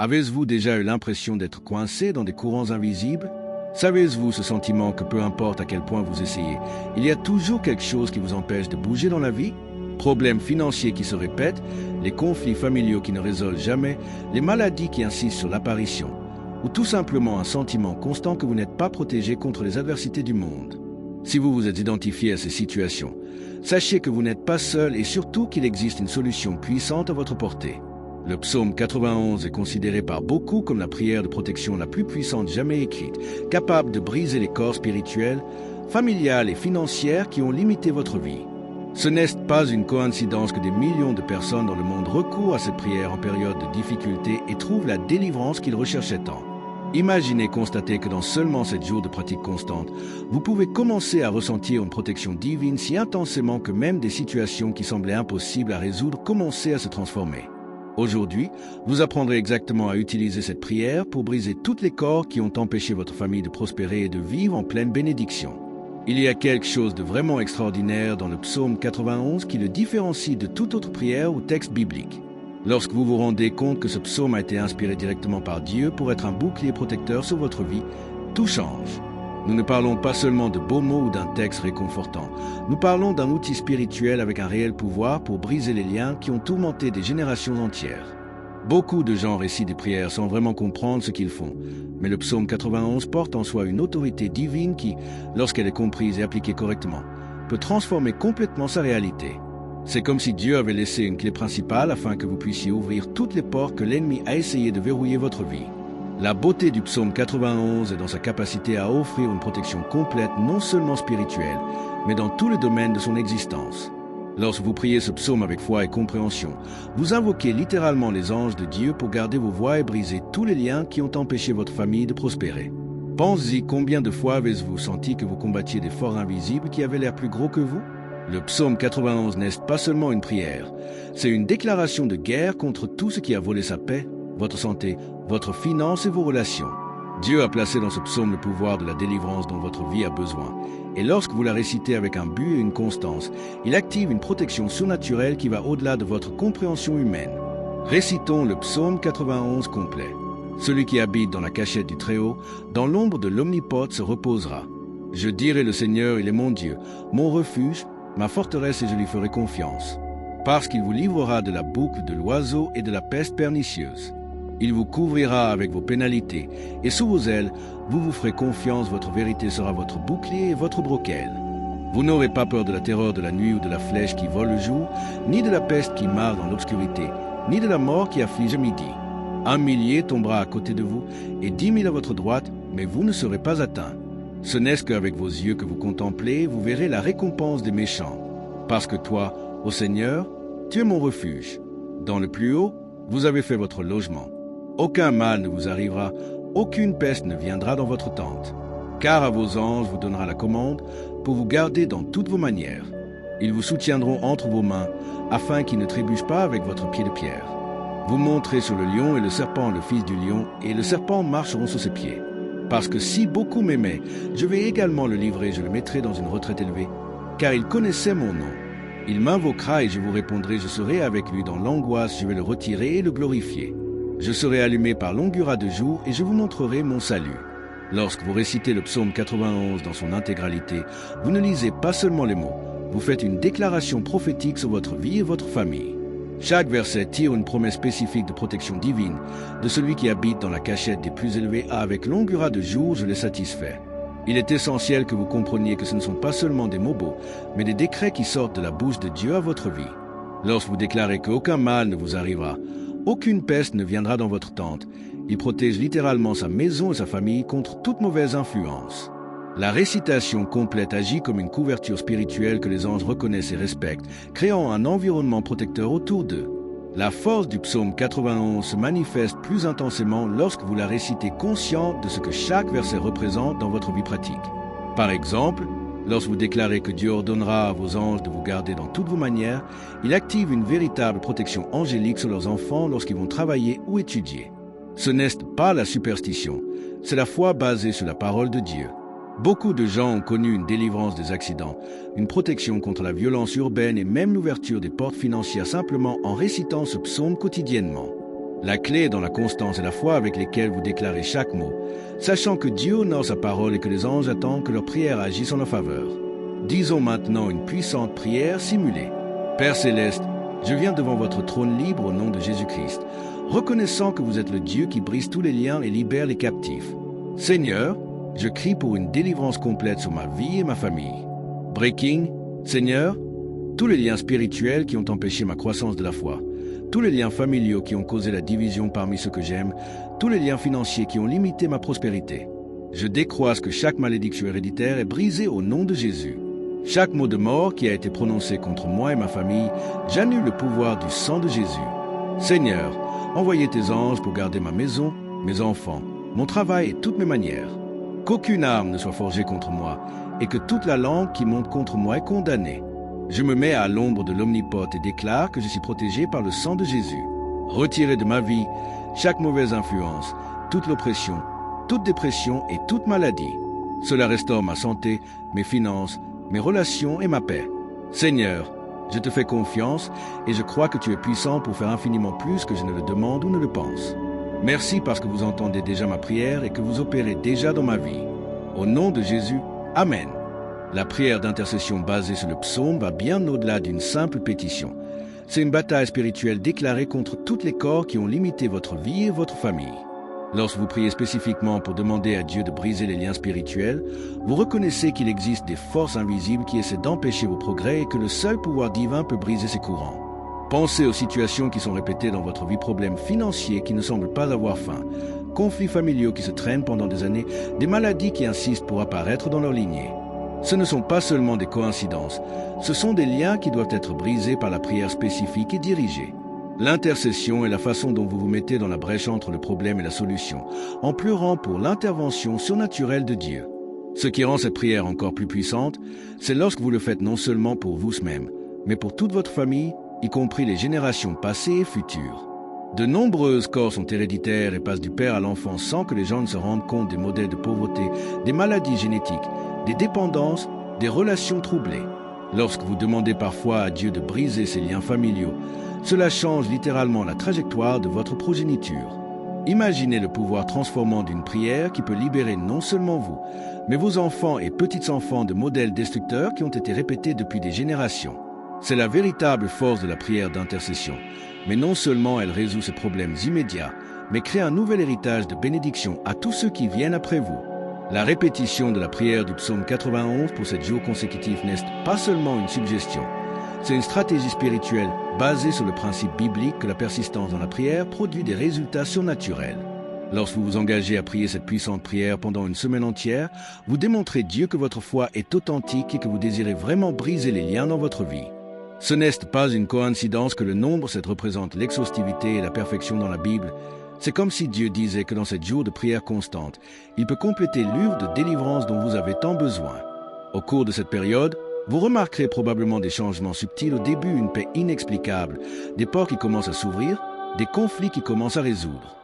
Avez-vous déjà eu l'impression d'être coincé dans des courants invisibles? Savez-vous ce sentiment que peu importe à quel point vous essayez, il y a toujours quelque chose qui vous empêche de bouger dans la vie? Problèmes financiers qui se répètent, les conflits familiaux qui ne résolvent jamais, les maladies qui insistent sur l'apparition, ou tout simplement un sentiment constant que vous n'êtes pas protégé contre les adversités du monde. Si vous vous êtes identifié à ces situations, sachez que vous n'êtes pas seul et surtout qu'il existe une solution puissante à votre portée. Le psaume 91 est considéré par beaucoup comme la prière de protection la plus puissante jamais écrite, capable de briser les corps spirituels, familiales et financières qui ont limité votre vie. Ce n'est pas une coïncidence que des millions de personnes dans le monde recourent à cette prière en période de difficulté et trouvent la délivrance qu'ils recherchaient tant. Imaginez constater que dans seulement 7 jours de pratique constante, vous pouvez commencer à ressentir une protection divine si intensément que même des situations qui semblaient impossibles à résoudre commençaient à se transformer. Aujourd'hui, vous apprendrez exactement à utiliser cette prière pour briser tous les corps qui ont empêché votre famille de prospérer et de vivre en pleine bénédiction. Il y a quelque chose de vraiment extraordinaire dans le psaume 91 qui le différencie de toute autre prière ou texte biblique. Lorsque vous vous rendez compte que ce psaume a été inspiré directement par Dieu pour être un bouclier protecteur sur votre vie, tout change. Nous ne parlons pas seulement de beaux mots ou d'un texte réconfortant. Nous parlons d'un outil spirituel avec un réel pouvoir pour briser les liens qui ont tourmenté des générations entières. Beaucoup de gens récitent des prières sans vraiment comprendre ce qu'ils font. Mais le psaume 91 porte en soi une autorité divine qui, lorsqu'elle est comprise et appliquée correctement, peut transformer complètement sa réalité. C'est comme si Dieu avait laissé une clé principale afin que vous puissiez ouvrir toutes les portes que l'ennemi a essayé de verrouiller votre vie. La beauté du psaume 91 est dans sa capacité à offrir une protection complète non seulement spirituelle, mais dans tous les domaines de son existence. Lorsque vous priez ce psaume avec foi et compréhension, vous invoquez littéralement les anges de Dieu pour garder vos voies et briser tous les liens qui ont empêché votre famille de prospérer. Pensez-y, combien de fois avez-vous senti que vous combattiez des forces invisibles qui avaient l'air plus gros que vous? Le psaume 91 n'est pas seulement une prière, c'est une déclaration de guerre contre tout ce qui a volé sa paix, votre santé, votre finance et vos relations. Dieu a placé dans ce psaume le pouvoir de la délivrance dont votre vie a besoin. Et lorsque vous la récitez avec un but et une constance, il active une protection surnaturelle qui va au-delà de votre compréhension humaine. Récitons le psaume 91 complet. Celui qui habite dans la cachette du Très-Haut, dans l'ombre de l'Omnipote se reposera. Je dirai le Seigneur, il est mon Dieu, mon refuge, ma forteresse et je lui ferai confiance. Parce qu'il vous livrera de la boucle de l'oiseau et de la peste pernicieuse. Il vous couvrira avec vos pénalités, et sous vos ailes, vous vous ferez confiance, votre vérité sera votre bouclier et votre broquelle. Vous n'aurez pas peur de la terreur de la nuit ou de la flèche qui vole le jour, ni de la peste qui marche dans l'obscurité, ni de la mort qui afflige à midi. 1 millier tombera à côté de vous, et 10 000 à votre droite, mais vous ne serez pas atteints. Ce n'est qu'avec vos yeux que vous contemplez, vous verrez la récompense des méchants. Parce que toi, ô Seigneur, tu es mon refuge. Dans le plus haut, vous avez fait votre logement. Aucun mal ne vous arrivera, aucune peste ne viendra dans votre tente. Car à vos anges vous donnera la commande pour vous garder dans toutes vos manières. Ils vous soutiendront entre vos mains, afin qu'ils ne trébuchent pas avec votre pied de pierre. Vous monterez sur le lion et le serpent, le fils du lion, et le serpent marcheront sur ses pieds. Parce que si beaucoup m'aimaient, je vais également le livrer, je le mettrai dans une retraite élevée, car il connaissait mon nom. Il m'invoquera et je vous répondrai, je serai avec lui dans l'angoisse, je vais le retirer et le glorifier. Je serai allumé par longueur de jour et je vous montrerai mon salut. Lorsque vous récitez le psaume 91 dans son intégralité, vous ne lisez pas seulement les mots, vous faites une déclaration prophétique sur votre vie et votre famille. Chaque verset tire une promesse spécifique de protection divine de celui qui habite dans la cachette des plus élevés avec longueur de jour, je les satisfais. Il est essentiel que vous compreniez que ce ne sont pas seulement des mots beaux, mais des décrets qui sortent de la bouche de Dieu à votre vie. Lorsque vous déclarez qu'aucun mal ne vous arrivera, aucune peste ne viendra dans votre tente, il protège littéralement sa maison et sa famille contre toute mauvaise influence. La récitation complète agit comme une couverture spirituelle que les anges reconnaissent et respectent, créant un environnement protecteur autour d'eux. La force du psaume 91 se manifeste plus intensément lorsque vous la récitez consciente de ce que chaque verset représente dans votre vie pratique. Par exemple, lorsque vous déclarez que Dieu ordonnera à vos anges de vous garder dans toutes vos manières, il active une véritable protection angélique sur leurs enfants lorsqu'ils vont travailler ou étudier. Ce n'est pas la superstition, c'est la foi basée sur la parole de Dieu. Beaucoup de gens ont connu une délivrance des accidents, une protection contre la violence urbaine et même l'ouverture des portes financières simplement en récitant ce psaume quotidiennement. La clé est dans la constance et la foi avec lesquelles vous déclarez chaque mot, sachant que Dieu honore sa parole et que les anges attendent que leurs prières agissent en leur faveur. Disons maintenant une puissante prière simulée. Père céleste, je viens devant votre trône libre au nom de Jésus-Christ, reconnaissant que vous êtes le Dieu qui brise tous les liens et libère les captifs. Seigneur, je crie pour une délivrance complète sur ma vie et ma famille. Breaking, Seigneur, tous les liens spirituels qui ont empêché ma croissance de la foi, tous les liens familiaux qui ont causé la division parmi ceux que j'aime, tous les liens financiers qui ont limité ma prospérité. Je décroise que chaque malédiction héréditaire est brisée au nom de Jésus. Chaque mot de mort qui a été prononcé contre moi et ma famille, j'annule le pouvoir du sang de Jésus. Seigneur, envoyez tes anges pour garder ma maison, mes enfants, mon travail et toutes mes manières. Qu'aucune arme ne soit forgée contre moi et que toute la langue qui monte contre moi est condamnée. Je me mets à l'ombre de l'Omnipote et déclare que je suis protégé par le sang de Jésus. Retirez de ma vie chaque mauvaise influence, toute l'oppression, toute dépression et toute maladie. Cela restaure ma santé, mes finances, mes relations et ma paix. Seigneur, je te fais confiance et je crois que tu es puissant pour faire infiniment plus que je ne le demande ou ne le pense. Merci parce que vous entendez déjà ma prière et que vous opérez déjà dans ma vie. Au nom de Jésus, Amen. La prière d'intercession basée sur le psaume va bien au-delà d'une simple pétition. C'est une bataille spirituelle déclarée contre tous les corps qui ont limité votre vie et votre famille. Lorsque vous priez spécifiquement pour demander à Dieu de briser les liens spirituels, vous reconnaissez qu'il existe des forces invisibles qui essaient d'empêcher vos progrès et que le seul pouvoir divin peut briser ces courants. Pensez aux situations qui sont répétées dans votre vie, problèmes financiers qui ne semblent pas avoir fin, conflits familiaux qui se traînent pendant des années, des maladies qui insistent pour apparaître dans leur lignée. Ce ne sont pas seulement des coïncidences, ce sont des liens qui doivent être brisés par la prière spécifique et dirigée. L'intercession est la façon dont vous vous mettez dans la brèche entre le problème et la solution, en pleurant pour l'intervention surnaturelle de Dieu. Ce qui rend cette prière encore plus puissante, c'est lorsque vous le faites non seulement pour vous-même, mais pour toute votre famille, y compris les générations passées et futures. De nombreuses corps sont héréditaires et passent du père à l'enfant sans que les gens ne se rendent compte des modèles de pauvreté, des maladies génétiques, des dépendances, des relations troublées. Lorsque vous demandez parfois à Dieu de briser ces liens familiaux, cela change littéralement la trajectoire de votre progéniture. Imaginez le pouvoir transformant d'une prière qui peut libérer non seulement vous, mais vos enfants et petits-enfants de modèles destructeurs qui ont été répétés depuis des générations. C'est la véritable force de la prière d'intercession. Mais non seulement elle résout ces problèmes immédiats, mais crée un nouvel héritage de bénédiction à tous ceux qui viennent après vous. La répétition de la prière du psaume 91 pour 7 jours consécutifs n'est pas seulement une suggestion. C'est une stratégie spirituelle basée sur le principe biblique que la persistance dans la prière produit des résultats surnaturels. Lorsque vous vous engagez à prier cette puissante prière pendant une semaine entière, vous démontrez Dieu que votre foi est authentique et que vous désirez vraiment briser les liens dans votre vie. Ce n'est pas une coïncidence que le nombre 7 représente l'exhaustivité et la perfection dans la Bible. C'est comme si Dieu disait que dans 7 jours de prière constante, il peut compléter l'œuvre de délivrance dont vous avez tant besoin. Au cours de cette période, vous remarquerez probablement des changements subtils, au début une paix inexplicable, des portes qui commencent à s'ouvrir, des conflits qui commencent à résoudre.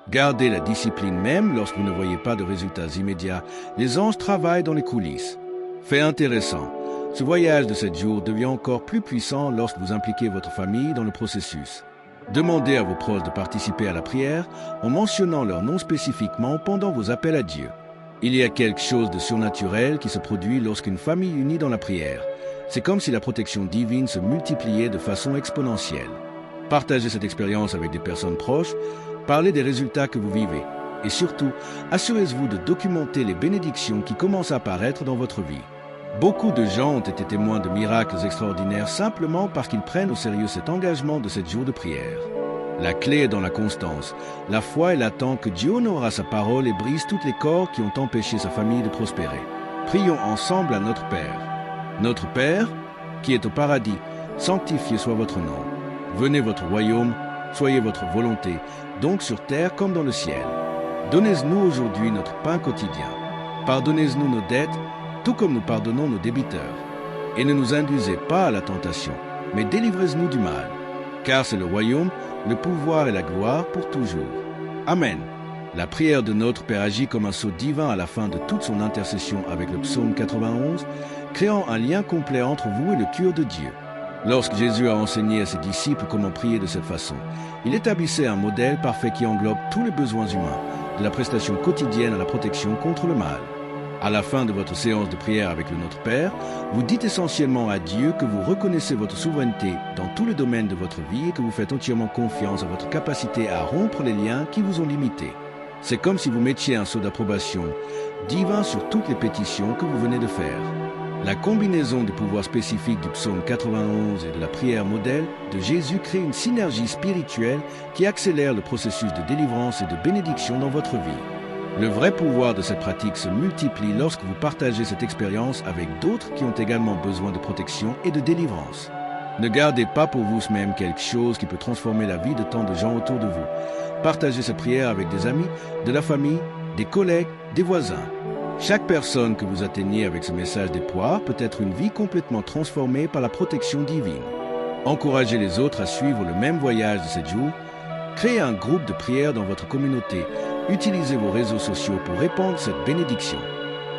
Gardez la discipline même lorsque vous ne voyez pas de résultats immédiats. Les anges travaillent dans les coulisses. Fait intéressant. Ce voyage de 7 jours devient encore plus puissant lorsque vous impliquez votre famille dans le processus. Demandez à vos proches de participer à la prière en mentionnant leur nom spécifiquement pendant vos appels à Dieu. Il y a quelque chose de surnaturel qui se produit lorsqu'une famille unit dans la prière. C'est comme si la protection divine se multipliait de façon exponentielle. Partagez cette expérience avec des personnes proches, parlez des résultats que vous vivez et surtout, assurez-vous de documenter les bénédictions qui commencent à apparaître dans votre vie. Beaucoup de gens ont été témoins de miracles extraordinaires simplement parce qu'ils prennent au sérieux cet engagement de 7 jours de prière. La clé est dans la constance, la foi et l'attente que Dieu honorera sa parole et brise toutes les cordes qui ont empêché sa famille de prospérer. Prions ensemble à notre Père. Notre Père, qui est au paradis, sanctifié soit votre nom. Venez votre royaume, soyez votre volonté, donc sur terre comme dans le ciel. Donnez-nous aujourd'hui notre pain quotidien. Pardonnez-nous nos dettes, tout comme nous pardonnons nos débiteurs. Et ne nous induisez pas à la tentation, mais délivrez-nous du mal. Car c'est le royaume, le pouvoir et la gloire pour toujours. Amen. La prière de notre Père agit comme un sceau divin à la fin de toute son intercession avec le psaume 91, créant un lien complet entre vous et le cœur de Dieu. Lorsque Jésus a enseigné à ses disciples comment prier de cette façon, il établissait un modèle parfait qui englobe tous les besoins humains, de la prestation quotidienne à la protection contre le mal. À la fin de votre séance de prière avec le Notre Père, vous dites essentiellement à Dieu que vous reconnaissez votre souveraineté dans tous les domaines de votre vie et que vous faites entièrement confiance à votre capacité à rompre les liens qui vous ont limité. C'est comme si vous mettiez un sceau d'approbation divin sur toutes les pétitions que vous venez de faire. La combinaison des pouvoirs spécifiques du psaume 91 et de la prière modèle de Jésus crée une synergie spirituelle qui accélère le processus de délivrance et de bénédiction dans votre vie. Le vrai pouvoir de cette pratique se multiplie lorsque vous partagez cette expérience avec d'autres qui ont également besoin de protection et de délivrance. Ne gardez pas pour vous-même quelque chose qui peut transformer la vie de tant de gens autour de vous. Partagez cette prière avec des amis, de la famille, des collègues, des voisins. Chaque personne que vous atteignez avec ce message d'espoir peut être une vie complètement transformée par la protection divine. Encouragez les autres à suivre le même voyage de 7 jours. Créez un groupe de prière dans votre communauté. Utilisez vos réseaux sociaux pour répandre cette bénédiction.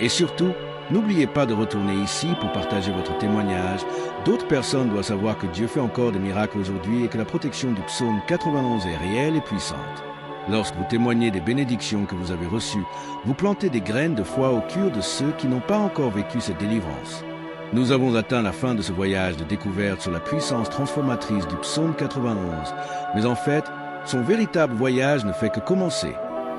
Et surtout, n'oubliez pas de retourner ici pour partager votre témoignage. D'autres personnes doivent savoir que Dieu fait encore des miracles aujourd'hui et que la protection du psaume 91 est réelle et puissante. Lorsque vous témoignez des bénédictions que vous avez reçues, vous plantez des graines de foi au cœur de ceux qui n'ont pas encore vécu cette délivrance. Nous avons atteint la fin de ce voyage de découverte sur la puissance transformatrice du psaume 91, mais en fait, son véritable voyage ne fait que commencer.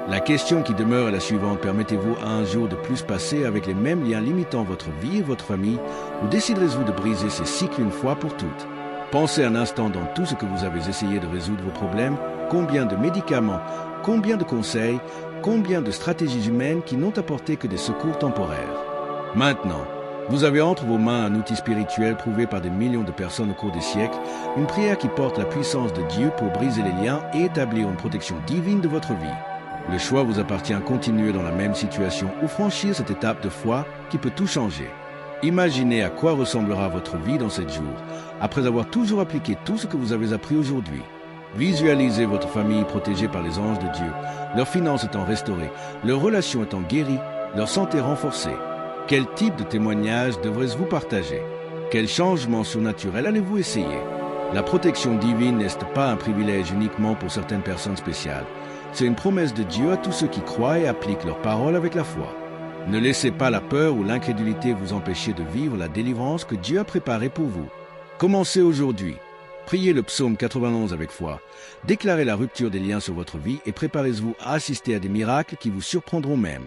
La question qui demeure est la suivante: permettez-vous à un jour de plus passer avec les mêmes liens limitant votre vie et votre famille, ou déciderez-vous de briser ces cycles une fois pour toutes? Pensez un instant dans tout ce que vous avez essayé de résoudre vos problèmes. Combien de médicaments, combien de conseils, combien de stratégies humaines qui n'ont apporté que des secours temporaires. Maintenant, vous avez entre vos mains un outil spirituel prouvé par des millions de personnes au cours des siècles, une prière qui porte la puissance de Dieu pour briser les liens et établir une protection divine de votre vie. Le choix vous appartient: continuer dans la même situation ou franchir cette étape de foi qui peut tout changer. Imaginez à quoi ressemblera votre vie dans 7 jours, après avoir toujours appliqué tout ce que vous avez appris aujourd'hui. Visualisez votre famille protégée par les anges de Dieu, leurs finances étant restaurées, leurs relations étant guéries, leur santé renforcée. Quel type de témoignage devrez-vous partager? Quel changement surnaturel allez-vous essayer? La protection divine n'est pas un privilège uniquement pour certaines personnes spéciales. C'est une promesse de Dieu à tous ceux qui croient et appliquent leurs paroles avec la foi. Ne laissez pas la peur ou l'incrédulité vous empêcher de vivre la délivrance que Dieu a préparée pour vous. Commencez aujourd'hui. Priez le psaume 91 avec foi. Déclarez la rupture des liens sur votre vie et préparez-vous à assister à des miracles qui vous surprendront même.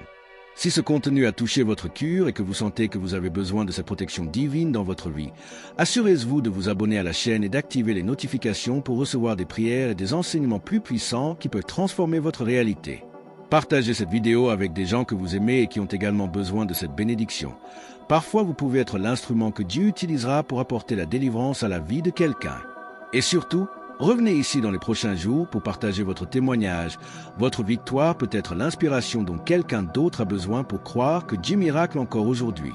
Si ce contenu a touché votre cœur et que vous sentez que vous avez besoin de cette protection divine dans votre vie, assurez-vous de vous abonner à la chaîne et d'activer les notifications pour recevoir des prières et des enseignements plus puissants qui peuvent transformer votre réalité. Partagez cette vidéo avec des gens que vous aimez et qui ont également besoin de cette bénédiction. Parfois, vous pouvez être l'instrument que Dieu utilisera pour apporter la délivrance à la vie de quelqu'un. Et surtout, revenez ici dans les prochains jours pour partager votre témoignage. Votre victoire peut être l'inspiration dont quelqu'un d'autre a besoin pour croire que Dieu miracle encore aujourd'hui.